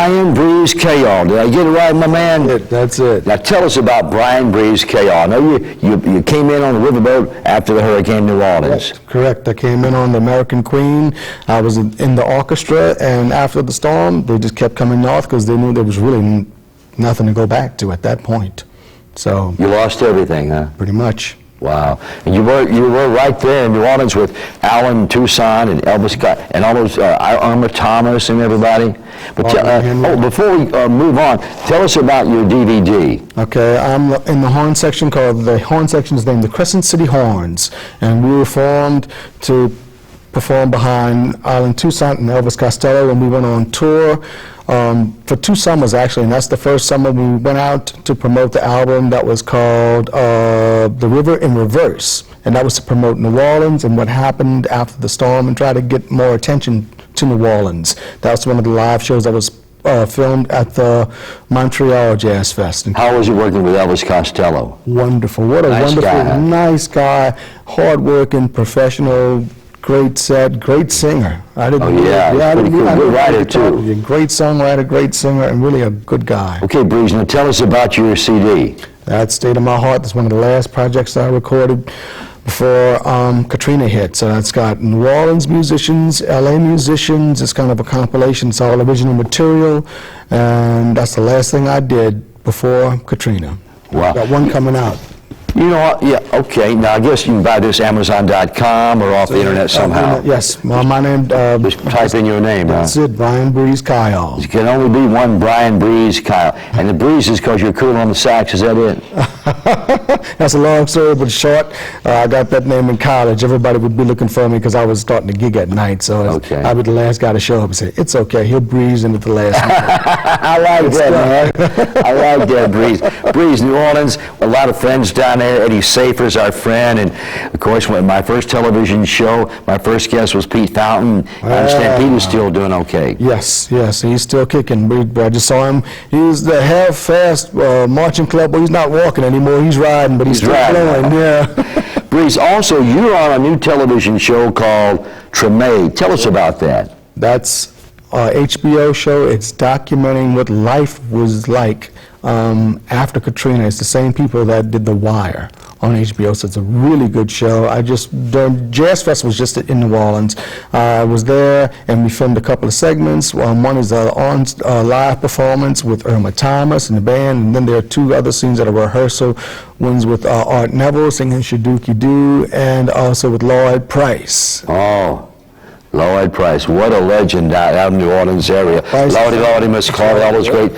Brian Breeze Cayolle. Did I get it right, my man? That's it. Now tell us about Brian Breeze Cayolle. I know you came in on the riverboat after the Hurricane New Orleans. Correct. I came in on the American Queen. I was in the orchestra, and after the storm, they just kept coming north because they knew there was really nothing to go back to at that point. So you lost everything, huh? Pretty much. Wow. And you were right there in New Orleans with Alan Toussaint and Elvis Scott and all those Irma Thomas and everybody. But before we move on, tell us about your DVD. Okay, I'm in the horn section called, the horn section is named the Crescent City Horns, and we were formed to perform behind Alan Toussaint and Elvis Costello, and we went on tour for 2 summers actually, and that's the first summer we went out to promote the album that was called The River in Reverse, and that was to promote New Orleans and what happened after the storm and try to get more attention to New Orleans. That was one of the live shows that was filmed at the Montreal Jazz Fest. How was it working with Elvis Costello? Wonderful. What a wonderful, nice guy, hard-working, professional, great set, great singer. Pretty cool. Good writer, too. Great songwriter, great singer, and really a good guy. Okay, Breeze, now tell us about your CD. That's State of My Heart. That's one of the last projects I recorded before Katrina hit. So that's got New Orleans musicians, LA musicians. It's kind of a compilation. It's all original material, and that's the last thing I did before Katrina. Wow. Got one coming out. You know what? Yeah, okay. Now, I guess you can buy this Amazon.com or off the internet somehow. Yes. Well, my name... Just type in your name, That's it, Brian Breeze Cayolle. There can only be one Brian Breeze Cayolle. And the Breeze is because you're cool on the sax, is that it? That's a long story, but short. I got that name in college. Everybody would be looking for me because I was starting to gig at night. So I'd be the last guy to show up and say, it's okay, he'll breeze into the last one. I like that, man. I like that, Breeze. Breeze, New Orleans, a lot of friends down there. Eddie Safer's our friend, and of course, when my first television show, my first guest was Pete Fountain. I understand Pete is still doing okay. Yes, he's still kicking. I just saw him. He's the half-fast marching club, but he's not walking anymore. He's riding, but he's still going. Yeah. Breeze, also, you're on a new television show called Treme. Tell us about that. That's an HBO show. It's documenting what life was like after Katrina. It's the same people that did The Wire on HBO, so it's a really good show. The Jazz Fest was just in New Orleans. I was there, and we filmed a couple of segments. One is a live performance with Irma Thomas and the band, and then there are 2 other scenes that are rehearsal. One's with Art Neville singing Shadookey Doo, and also with Lloyd Price. Oh. Lloyd Price, what a legend out in the New Orleans area. Lordy, Miss Claudia, all those great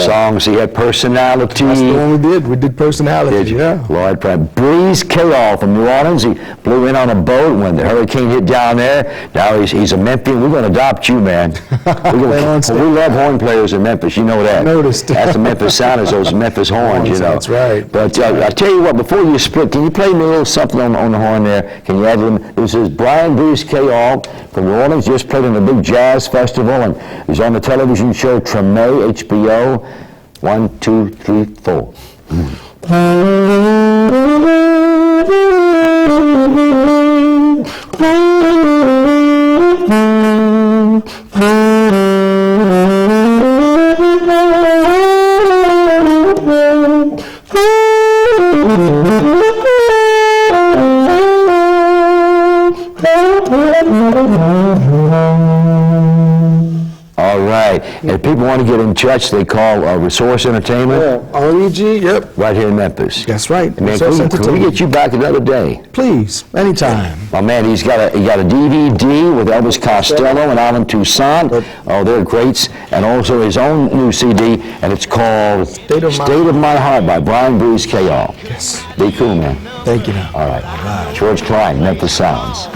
songs. He had Personality. That's the one we did. We did Personality, Lloyd Price. Breeze Cayolle from New Orleans. He blew in on a boat when the hurricane hit down there. Now he's a Memphian. We're going to adopt you, man. We love horn players in Memphis. You know that. I noticed. That's the Memphis sound, is those Memphis horns, you know. That's right. But I tell you what, before you split, can you play me a little something on the horn there? Can you add them? This is Brian Breeze Cayolle from New Orleans, just played in a big jazz festival, and he's on the television show Treme, HBO. 1, 2, 3, 4. All right. And if people want to get in touch, they call Resource Entertainment. REG, yep. Right here in Memphis. That's right. Man, can we get you back another day? Please, anytime. Oh man, he got a DVD with Elvis Costello and Alan Toussaint. Oh, they're greats. And also his own new CD, and it's called State of My Heart by Brian Breeze Cayolle. Yes. Be cool, man. Thank you. All right. George Klein, Memphis Sounds.